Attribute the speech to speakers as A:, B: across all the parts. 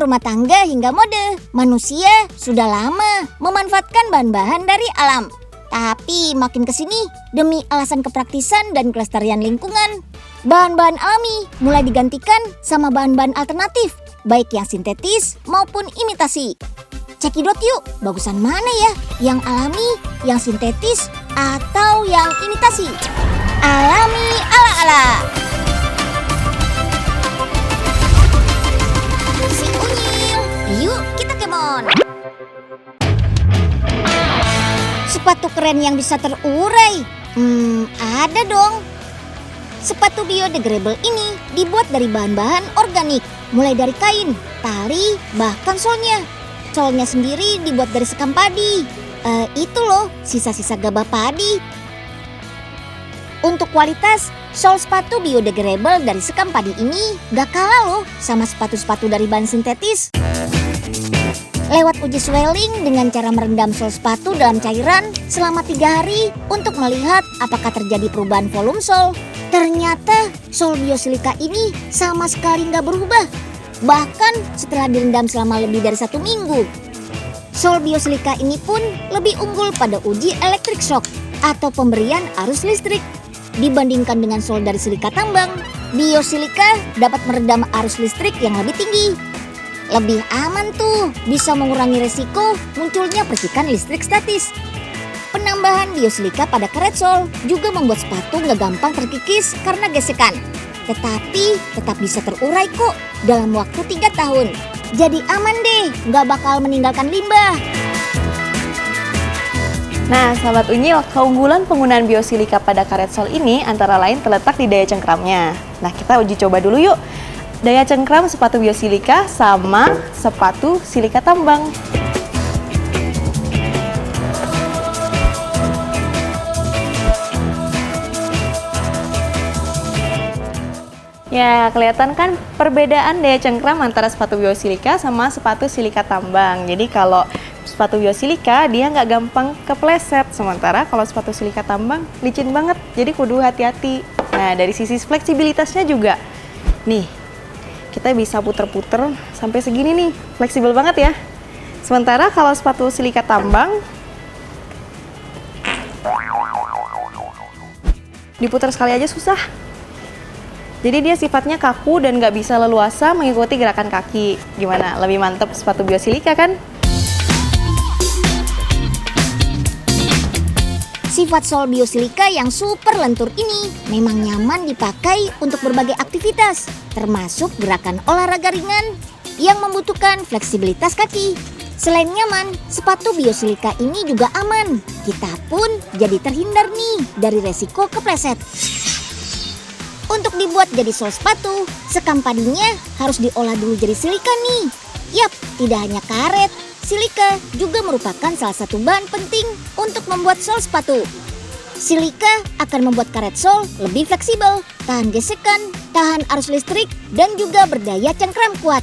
A: rumah tangga hingga mode, manusia sudah lama memanfaatkan bahan-bahan dari alam. Tapi makin kesini, demi alasan kepraktisan dan kelestarian lingkungan, bahan-bahan alami mulai digantikan sama bahan-bahan alternatif, baik yang sintetis maupun imitasi. Cekidot yuk, bagusan mana ya? Yang alami, yang sintetis, atau yang imitasi? Alami ala-ala. Si Unyil, yuk kita kemon. Sepatu keren yang bisa terurai? Ada dong. Sepatu biodegradable ini dibuat dari bahan-bahan organik, mulai dari kain, tali, bahkan solnya. Solnya sendiri dibuat dari sekam padi. Itu loh, sisa-sisa gabah padi. Untuk kualitas, sol sepatu biodegradable dari sekam padi ini gak kalah loh sama sepatu-sepatu dari bahan sintetis. Lewat uji swelling dengan cara merendam sol sepatu dalam cairan selama 3 hari untuk melihat apakah terjadi perubahan volume sol. Ternyata sol biosilika ini sama sekali gak berubah, bahkan setelah direndam selama lebih dari 1 minggu. Sol biosilika ini pun lebih unggul pada uji electric shock atau pemberian arus listrik. Dibandingkan dengan sol dari silika tambang, biosilika dapat meredam arus listrik yang lebih tinggi. Lebih aman tuh, bisa mengurangi resiko munculnya percikan listrik statis. Penambahan biosilika pada karet sol juga membuat sepatu nggak gampang terkikis karena gesekan. Tetapi tetap bisa terurai kok dalam waktu 3 tahun. Jadi aman deh, nggak bakal meninggalkan limbah.
B: Nah, sahabat Unyil, keunggulan penggunaan biosilika pada karet sol ini antara lain terletak di daya cengkramnya. Nah, kita uji coba dulu yuk. Daya cengkram sepatu biosilika sama sepatu silika tambang. Ya, kelihatan kan perbedaan daya cengkram antara sepatu biosilika sama sepatu silika tambang. Jadi kalau sepatu biosilika dia nggak gampang kepleset, sementara kalau sepatu silika tambang licin banget, jadi kudu hati-hati. Nah, dari sisi fleksibilitasnya juga, nih kita bisa puter-puter sampai segini nih, fleksibel banget ya. Sementara kalau sepatu silika tambang diputar sekali aja susah. Jadi dia sifatnya kaku dan nggak bisa leluasa mengikuti gerakan kaki. Gimana? Lebih mantep sepatu biosilika kan?
A: Sifat sol biosilika yang super lentur ini memang nyaman dipakai untuk berbagai aktivitas, termasuk gerakan olahraga ringan yang membutuhkan fleksibilitas kaki. Selain nyaman, sepatu biosilika ini juga aman. Kita pun jadi terhindar nih dari resiko kepleset. Untuk dibuat jadi sol sepatu, sekam padinya harus diolah dulu jadi silika nih. Yap, tidak hanya karet, silika juga merupakan salah satu bahan penting untuk membuat sol sepatu. Silika akan membuat karet sol lebih fleksibel, tahan gesekan, tahan arus listrik, dan juga berdaya cengkram kuat.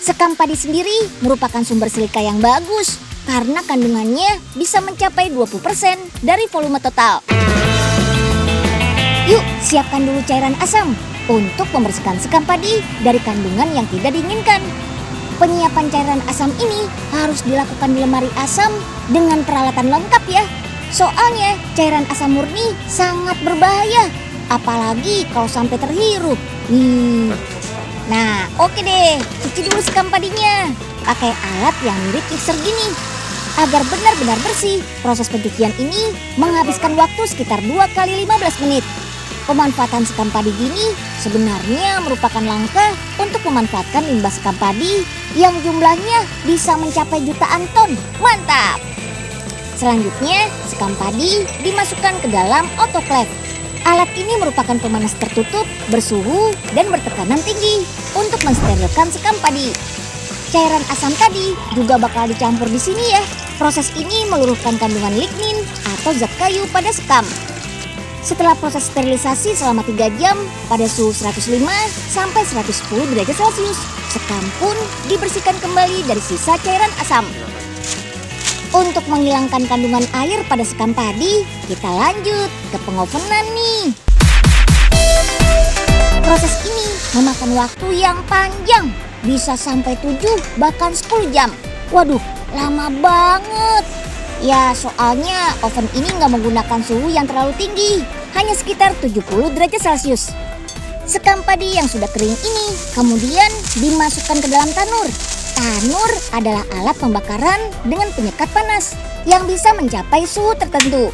A: Sekam padi sendiri merupakan sumber silika yang bagus karena kandungannya bisa mencapai 20% dari volume total. Yuk, siapkan dulu cairan asam untuk membersihkan sekam padi dari kandungan yang tidak diinginkan. Penyiapan cairan asam ini harus dilakukan di lemari asam dengan peralatan lengkap ya. Soalnya cairan asam murni sangat berbahaya, apalagi kalau sampai terhirup. Nah, oke deh, cuci dulu sekam padinya. Pakai alat yang mirip mixer gini. Agar benar-benar bersih, proses pencucian ini menghabiskan waktu sekitar 2 kali 15 menit. Pemanfaatan sekam padi gini sebenarnya merupakan langkah untuk memanfaatkan limbah sekam padi yang jumlahnya bisa mencapai jutaan ton. Mantap! Selanjutnya, sekam padi dimasukkan ke dalam autoclave. Alat ini merupakan pemanas tertutup, bersuhu, dan bertekanan tinggi untuk mensterilkan sekam padi. Cairan asam tadi juga bakal dicampur di sini ya. Proses ini meluruhkan kandungan lignin atau zat kayu pada sekam. Setelah proses sterilisasi selama 3 jam pada suhu 105 sampai 110 derajat Celcius, sekam pun dibersihkan kembali dari sisa cairan asam. Untuk menghilangkan kandungan air pada sekam padi, kita lanjut ke pengovenan nih. Proses ini memakan waktu yang panjang, bisa sampai 7 bahkan 10 jam. Waduh, lama banget. Ya soalnya oven ini nggak menggunakan suhu yang terlalu tinggi, hanya sekitar 70 derajat Celcius. Sekam padi yang sudah kering ini kemudian dimasukkan ke dalam tanur. Tanur adalah alat pembakaran dengan penyekat panas yang bisa mencapai suhu tertentu.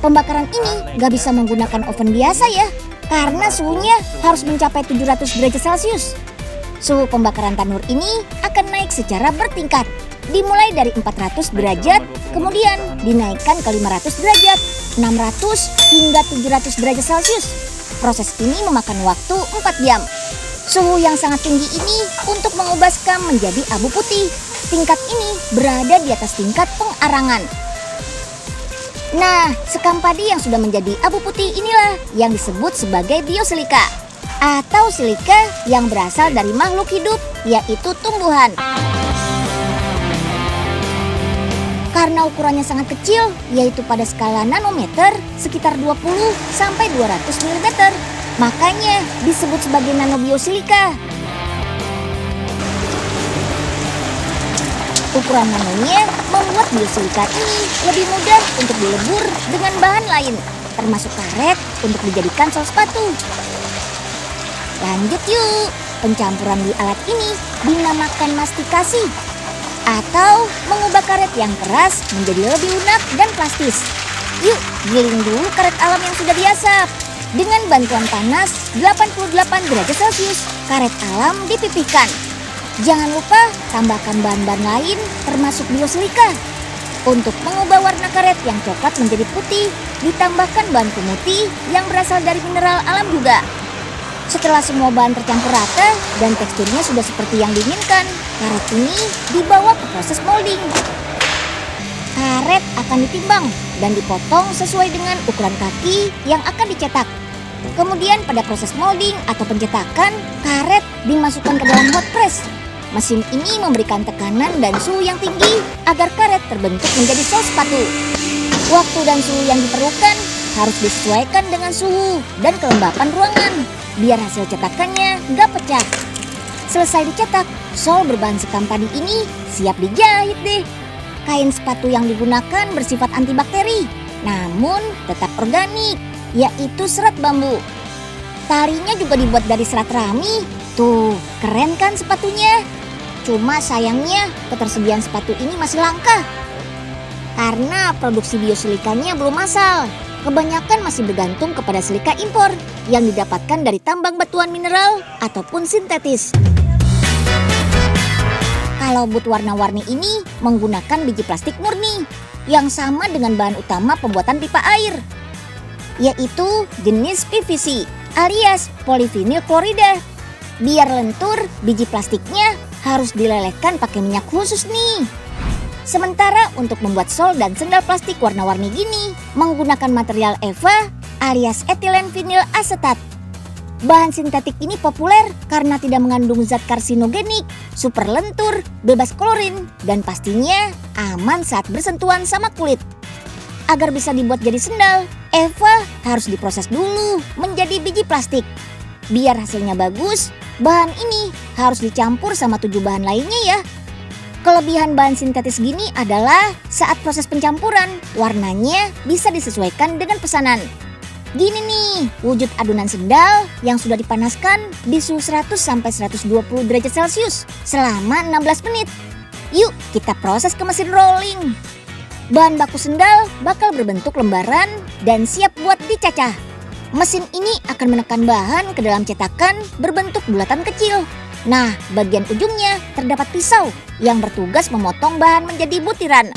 A: Pembakaran ini nggak bisa menggunakan oven biasa ya, karena suhunya harus mencapai 700 derajat Celcius. Suhu pembakaran tanur ini akan naik secara bertingkat. Dimulai dari 400 derajat, kemudian dinaikkan ke 500 derajat, 600 hingga 700 derajat Celcius. Proses ini memakan waktu 4 jam. Suhu yang sangat tinggi ini untuk mengubah sekam menjadi abu putih. Tingkat ini berada di atas tingkat pengarangan. Nah, sekam padi yang sudah menjadi abu putih inilah yang disebut sebagai biosilika atau silika yang berasal dari makhluk hidup, yaitu tumbuhan. Karena ukurannya sangat kecil, yaitu pada skala nanometer sekitar 20 sampai 200 mm, makanya disebut sebagai nanobiosilika. Ukuran nanonya membuat biosilika ini lebih mudah untuk dilebur dengan bahan lain, termasuk karet untuk dijadikan sol sepatu. Lanjut yuk, pencampuran di alat ini dinamakan mastikasi, atau mengubah karet yang keras menjadi lebih lunak dan plastis. Yuk, giling dulu karet alam yang sudah diasap. Dengan bantuan panas 88 derajat Celcius, karet alam dipipihkan. Jangan lupa tambahkan bahan-bahan lain termasuk biosilika. Untuk mengubah warna karet yang coklat menjadi putih, ditambahkan bahan pemutih yang berasal dari mineral alam juga. Setelah semua bahan tercampur rata dan teksturnya sudah seperti yang diinginkan, karet ini dibawa ke proses molding. Karet akan ditimbang dan dipotong sesuai dengan ukuran kaki yang akan dicetak. Kemudian pada proses molding atau pencetakan, karet dimasukkan ke dalam hot press. Mesin ini memberikan tekanan dan suhu yang tinggi agar karet terbentuk menjadi sol sepatu. Waktu dan suhu yang diperlukan harus disesuaikan dengan suhu dan kelembapan ruangan, biar hasil cetakannya nggak pecah. Selesai dicetak, sol berbahan sekam padi ini siap dijahit deh. Kain sepatu yang digunakan bersifat antibakteri, namun tetap organik, yaitu serat bambu. Talinya juga dibuat dari serat rami. Tuh, keren kan sepatunya? Cuma sayangnya ketersediaan sepatu ini masih langka, karena produksi biosilikanya belum massal. Kebanyakan masih bergantung kepada silika impor yang didapatkan dari tambang batuan mineral ataupun sintetis. Kalau boot warna-warni ini menggunakan biji plastik murni yang sama dengan bahan utama pembuatan pipa air, yaitu jenis PVC alias polivinil klorida. Biar lentur, biji plastiknya harus dilelehkan pakai minyak khusus nih. Sementara untuk membuat sol dan sendal plastik warna-warni gini menggunakan material EVA alias etilen vinil asetat. Bahan sintetik ini populer karena tidak mengandung zat karsinogenik, super lentur, bebas klorin, dan pastinya aman saat bersentuhan sama kulit. Agar bisa dibuat jadi sendal, EVA harus diproses dulu menjadi biji plastik. Biar hasilnya bagus, bahan ini harus dicampur sama 7 bahan lainnya ya. Kelebihan bahan sintetis gini adalah saat proses pencampuran, warnanya bisa disesuaikan dengan pesanan. Gini nih, wujud adonan sendal yang sudah dipanaskan di suhu 100-120 derajat Celcius selama 16 menit. Yuk kita proses ke mesin rolling. Bahan baku sendal bakal berbentuk lembaran dan siap buat dicacah. Mesin ini akan menekan bahan ke dalam cetakan berbentuk bulatan kecil. Nah, bagian ujungnya terdapat pisau yang bertugas memotong bahan menjadi butiran.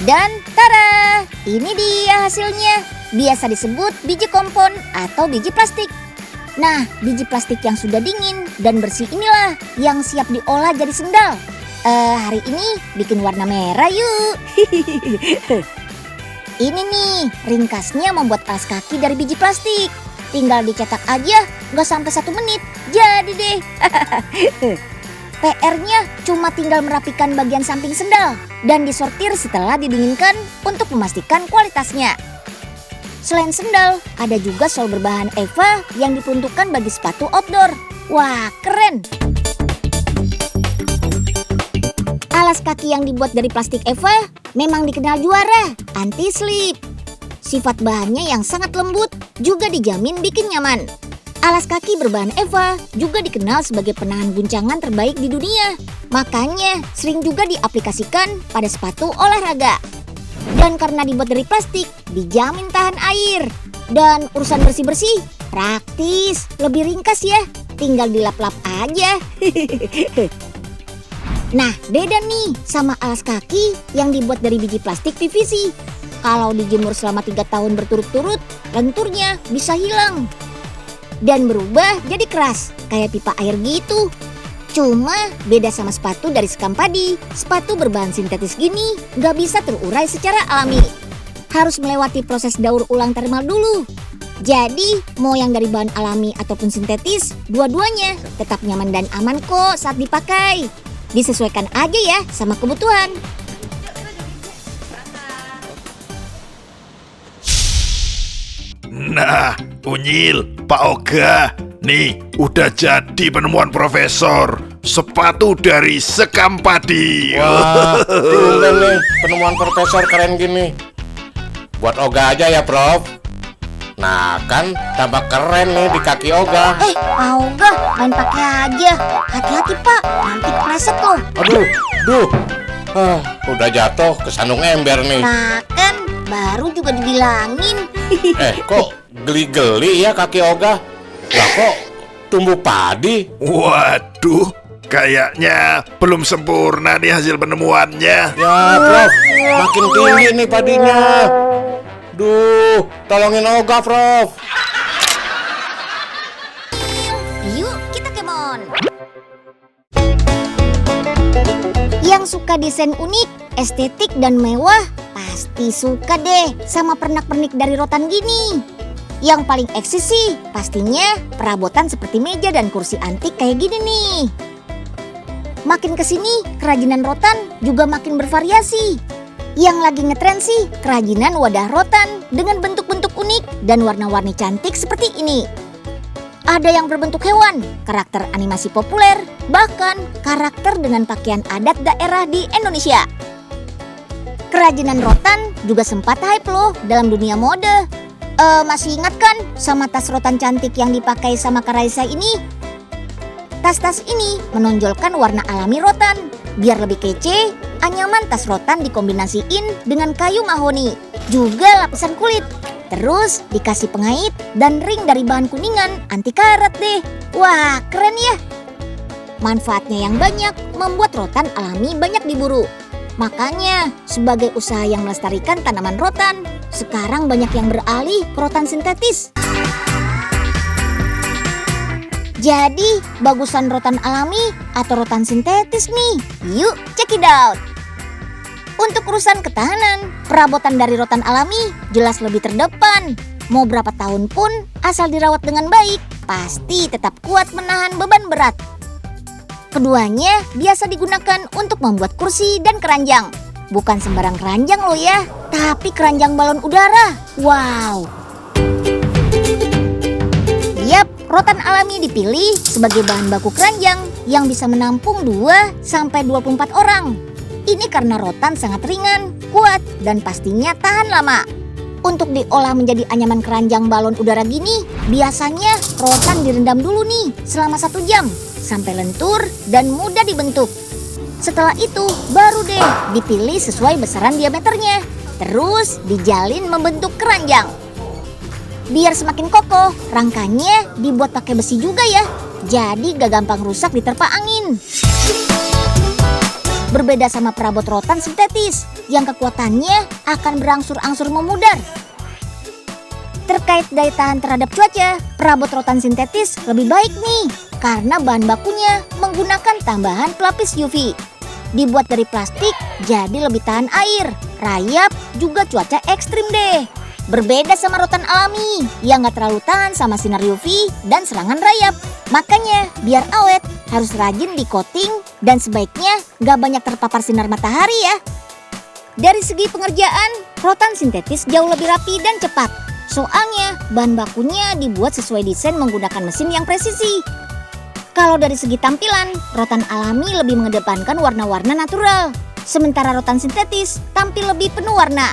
A: Dan tada! Ini dia hasilnya. Biasa disebut biji kompon atau biji plastik. Nah, biji plastik yang sudah dingin dan bersih inilah yang siap diolah jadi sendal. Hari ini bikin warna merah yuk. Ini nih, ringkasnya membuat alas kaki dari biji plastik. Tinggal dicetak aja, nggak sampai 1 menit, jadi deh. PR-nya cuma tinggal merapikan bagian samping sendal dan disortir setelah didinginkan untuk memastikan kualitasnya. Selain sendal, ada juga sol berbahan EVA yang diperuntukkan bagi sepatu outdoor. Wah, keren! Alas kaki yang dibuat dari plastik EVA memang dikenal juara, anti-slip. Sifat bahannya yang sangat lembut juga dijamin bikin nyaman. Alas kaki berbahan EVA juga dikenal sebagai penahan guncangan terbaik di dunia. Makanya sering juga diaplikasikan pada sepatu olahraga. Dan karena dibuat dari plastik, dijamin tahan air. Dan urusan bersih-bersih, praktis, lebih ringkas ya. Tinggal dilap-lap aja. Nah, beda nih sama alas kaki yang dibuat dari biji plastik PVC. Kalau dijemur selama 3 tahun berturut-turut, lenturnya bisa hilang. Dan berubah jadi keras, kayak pipa air gitu. Cuma beda sama sepatu dari sekam padi, sepatu berbahan sintetis gini nggak bisa terurai secara alami. Harus melewati proses daur ulang thermal dulu. Jadi mau yang dari bahan alami ataupun sintetis, dua-duanya tetap nyaman dan aman kok saat dipakai. Disesuaikan aja ya sama kebutuhan.
C: Nah, Unyil, Pak Oga, nih udah jadi penemuan profesor. Sepatu dari sekam padi.
D: Wah, tumben nih penemuan profesor keren gini. Buat Oga aja ya, Prof. Nah, kan tambah keren nih di kaki Oga.
A: Pak Oga, main pakai aja. Hati-hati Pak, nanti kepleset loh.
D: Aduh. Udah jatuh ke sandung ember nih.
A: Nah kan, baru juga dibilangin.
D: Kok geli-geli ya kaki Oga? Lah kok tumbuh padi?
C: Waduh, kayaknya belum sempurna nih hasil penemuannya.
D: Ya, Prof, makin tinggi nih padinya. Duh, tolongin Oga, Prof.
A: Yuk kita kemon. Yang suka desain unik, estetik dan mewah pasti suka deh sama pernak-pernik dari rotan gini. Yang paling eksis sih pastinya perabotan seperti meja dan kursi antik kayak gini nih. Makin kesini kerajinan rotan juga makin bervariasi. Yang lagi ngetren sih kerajinan wadah rotan dengan bentuk-bentuk unik dan warna-warni cantik seperti ini. Ada yang berbentuk hewan, karakter animasi populer, bahkan karakter dengan pakaian adat daerah di Indonesia. Kerajinan rotan juga sempat hype loh dalam dunia mode. Masih ingat kan sama tas rotan cantik yang dipakai sama Kak Raisa ini? Tas-tas ini menonjolkan warna alami rotan. Biar lebih kece, anyaman tas rotan dikombinasiin dengan kayu mahoni, juga lapisan kulit. Terus dikasih pengait dan ring dari bahan kuningan anti karat deh. Wah, keren ya. Manfaatnya yang banyak membuat rotan alami banyak diburu. Makanya sebagai usaha yang melestarikan tanaman rotan, sekarang banyak yang beralih ke rotan sintetis. Jadi bagusan rotan alami atau rotan sintetis nih? Yuk check it out. Untuk urusan ketahanan, perabotan dari rotan alami jelas lebih terdepan. Mau berapa tahun pun asal dirawat dengan baik, pasti tetap kuat menahan beban berat. Keduanya biasa digunakan untuk membuat kursi dan keranjang. Bukan sembarang keranjang loh ya, tapi keranjang balon udara. Wow. Yap, rotan alami dipilih sebagai bahan baku keranjang yang bisa menampung 2-24 orang. Ini karena rotan sangat ringan, kuat, dan pastinya tahan lama. Untuk diolah menjadi anyaman keranjang balon udara gini, biasanya rotan direndam dulu nih selama 1 jam sampai lentur dan mudah dibentuk. Setelah itu baru deh dipilih sesuai besaran diameternya. Terus dijalin membentuk keranjang. Biar semakin kokoh, rangkanya dibuat pakai besi juga ya. Jadi gak gampang rusak diterpa angin. Berbeda sama perabot rotan sintetis yang kekuatannya akan berangsur-angsur memudar. Terkait daya tahan terhadap cuaca, perabot rotan sintetis lebih baik nih karena bahan bakunya menggunakan tambahan pelapis UV. Dibuat dari plastik jadi lebih tahan air, rayap, juga cuaca ekstrim deh. Berbeda sama rotan alami yang gak terlalu tahan sama sinar UV dan serangan rayap. Makanya biar awet harus rajin di coating dan sebaiknya gak banyak terpapar sinar matahari ya. Dari segi pengerjaan, rotan sintetis jauh lebih rapi dan cepat. Soalnya bahan bakunya dibuat sesuai desain menggunakan mesin yang presisi. Kalau dari segi tampilan, rotan alami lebih mengedepankan warna-warna natural, sementara rotan sintetis tampil lebih penuh warna.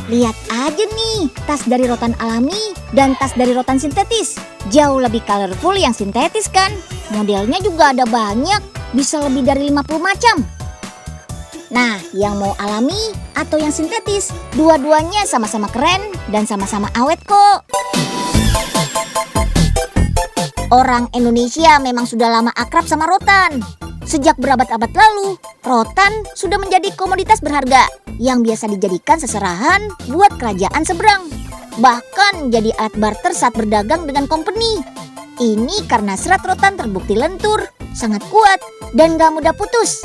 A: Lihat aja nih, tas dari rotan alami dan tas dari rotan sintetis. Jauh lebih colorful yang sintetis kan? Modelnya juga ada banyak, bisa lebih dari 50 macam. Nah, yang mau alami atau yang sintetis, dua-duanya sama-sama keren dan sama-sama awet kok. Orang Indonesia memang sudah lama akrab sama rotan. Sejak berabad-abad lalu, rotan sudah menjadi komoditas berharga yang biasa dijadikan seserahan buat kerajaan seberang. Bahkan jadi alat barter saat berdagang dengan company. Ini karena serat rotan terbukti lentur, sangat kuat, dan gak mudah putus.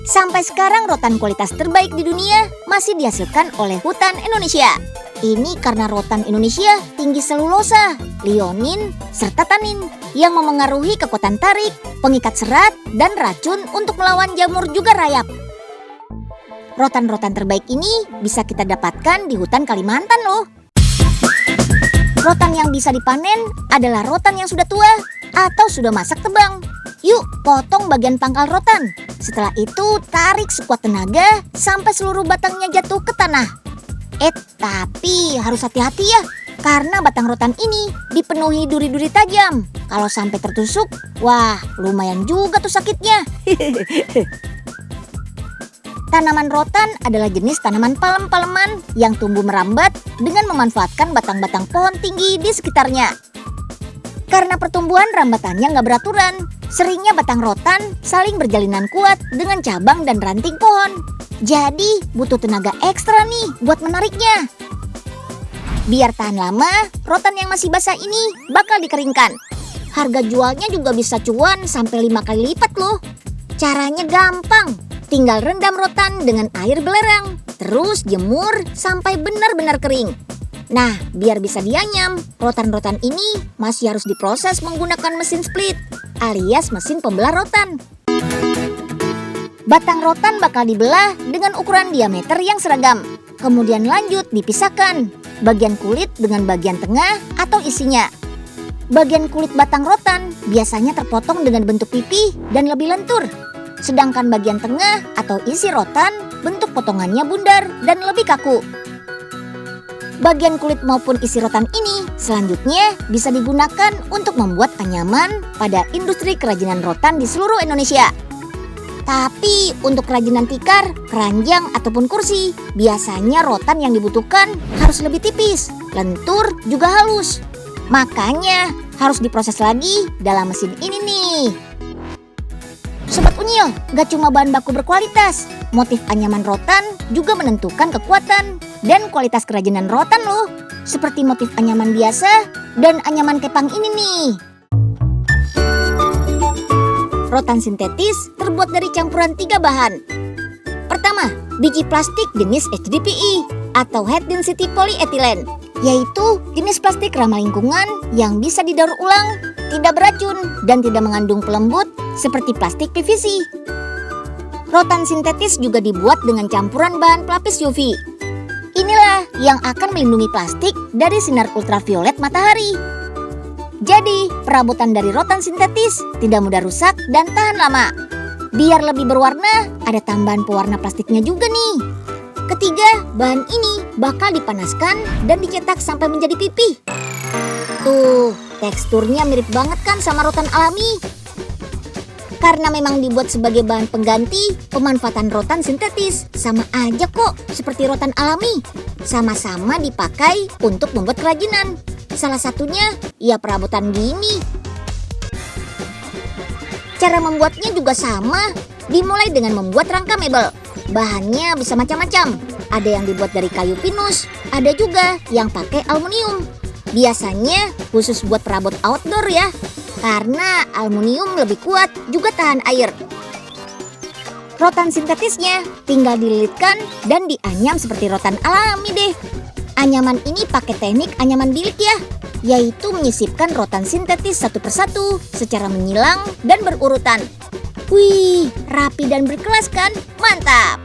A: Sampai sekarang rotan kualitas terbaik di dunia masih dihasilkan oleh hutan Indonesia. Ini karena rotan Indonesia tinggi selulosa, lionin, serta tanin yang memengaruhi kekuatan tarik, pengikat serat, dan racun untuk melawan jamur juga rayap. Rotan-rotan terbaik ini bisa kita dapatkan di hutan Kalimantan loh. Rotan yang bisa dipanen adalah rotan yang sudah tua atau sudah masak tebang. Yuk potong bagian pangkal rotan. Setelah itu tarik sekuat tenaga sampai seluruh batangnya jatuh ke tanah. Tapi harus hati-hati ya, karena batang rotan ini dipenuhi duri-duri tajam. Kalau sampai tertusuk, wah lumayan juga tuh sakitnya. Tanaman rotan adalah jenis tanaman palem-paleman yang tumbuh merambat dengan memanfaatkan batang-batang pohon tinggi di sekitarnya. Karena pertumbuhan rambatannya nggak beraturan, seringnya batang rotan saling berjalinan kuat dengan cabang dan ranting pohon. Jadi butuh tenaga ekstra nih buat menariknya. Biar tahan lama, rotan yang masih basah ini bakal dikeringkan. Harga jualnya juga bisa cuan sampai 5 kali lipat loh. Caranya gampang, tinggal rendam rotan dengan air belerang, terus jemur sampai benar-benar kering. Nah, biar bisa dianyam, rotan-rotan ini masih harus diproses menggunakan mesin split, alias mesin pembelah rotan. Batang rotan bakal dibelah dengan ukuran diameter yang seragam. Kemudian lanjut dipisahkan, bagian kulit dengan bagian tengah atau isinya. Bagian kulit batang rotan biasanya terpotong dengan bentuk pipih dan lebih lentur. Sedangkan bagian tengah atau isi rotan bentuk potongannya bundar dan lebih kaku. Bagian kulit maupun isi rotan ini selanjutnya bisa digunakan untuk membuat anyaman pada industri kerajinan rotan di seluruh Indonesia. Tapi untuk kerajinan tikar, keranjang, ataupun kursi, biasanya rotan yang dibutuhkan harus lebih tipis, lentur, juga halus. Makanya harus diproses lagi dalam mesin ini nih. Sobat Unyil, gak cuma bahan baku berkualitas, motif anyaman rotan juga menentukan kekuatan dan kualitas kerajinan rotan loh. Seperti motif anyaman biasa dan anyaman kepang ini nih. Rotan sintetis terbuat dari campuran 3 bahan. Pertama, biji plastik jenis HDPE atau High Density Polyethylene, yaitu jenis plastik ramah lingkungan yang bisa didaur ulang, tidak beracun, dan tidak mengandung pelembut seperti plastik PVC. Rotan sintetis juga dibuat dengan campuran bahan pelapis UV. Inilah yang akan melindungi plastik dari sinar ultraviolet matahari. Jadi, perabotan dari rotan sintetis tidak mudah rusak dan tahan lama. Biar lebih berwarna, ada tambahan pewarna plastiknya juga nih. Ketiga, bahan ini bakal dipanaskan dan dicetak sampai menjadi pipih. Tuh, teksturnya mirip banget kan sama rotan alami. Karena memang dibuat sebagai bahan pengganti, pemanfaatan rotan sintetis sama aja kok seperti rotan alami. Sama-sama dipakai untuk membuat kerajinan. Salah satunya, ya perabotan gini. Cara membuatnya juga sama, dimulai dengan membuat rangka mebel. Bahannya bisa macam-macam, ada yang dibuat dari kayu pinus, ada juga yang pakai aluminium. Biasanya khusus buat perabot outdoor ya, karena aluminium lebih kuat juga tahan air. Rotan sintetisnya tinggal dililitkan dan dianyam seperti rotan alami deh. Anyaman ini pakai teknik anyaman bilik ya, yaitu menyisipkan rotan sintetis satu persatu secara menyilang dan berurutan. Wih, rapi dan berkelas kan? Mantap!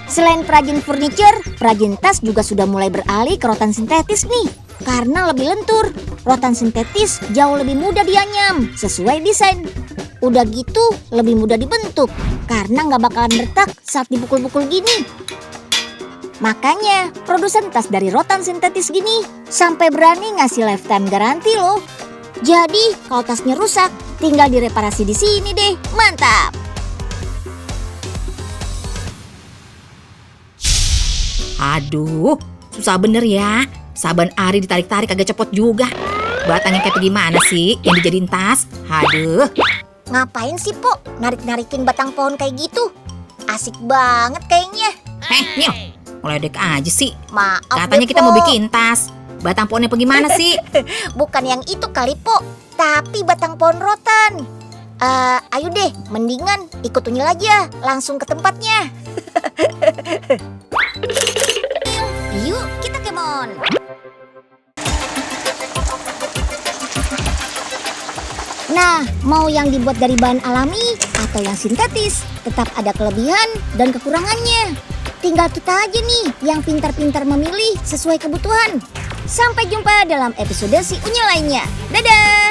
A: Selain perajin furniture, perajin tas juga sudah mulai beralih ke rotan sintetis nih. Karena lebih lentur, rotan sintetis jauh lebih mudah dianyam sesuai desain. Udah gitu lebih mudah dibentuk karena nggak bakalan retak saat dipukul-pukul gini. Makanya produsen tas dari rotan sintetis gini sampai berani ngasih lifetime garansi loh. Jadi kalau tasnya rusak, tinggal direparasi di sini deh. Mantap!
E: Aduh, susah bener ya. Saban hari ditarik-tarik agak cepot juga. Batangnya kayak gimana sih yang dijadiin tas? Aduh.
A: Ngapain sih, Po? Narik-narikin batang pohon kayak gitu? Asik banget kayaknya.
E: Nil, ngeledek aja sih.
A: Maaf
E: Katanya
A: deh,
E: kita mau
A: Po.
E: bikin tas. Batang pohonnya gimana sih?
A: Bukan yang itu kali, Po. Tapi batang pohon rotan. Ayo deh, mendingan ikut Unyil aja. Langsung ke tempatnya. Yuk, kita kemon. Nah, mau yang dibuat dari bahan alami atau yang sintetis, tetap ada kelebihan dan kekurangannya. Tinggal kita aja nih yang pintar-pintar memilih sesuai kebutuhan. Sampai jumpa dalam episode Si Unyil lainnya. Dadah!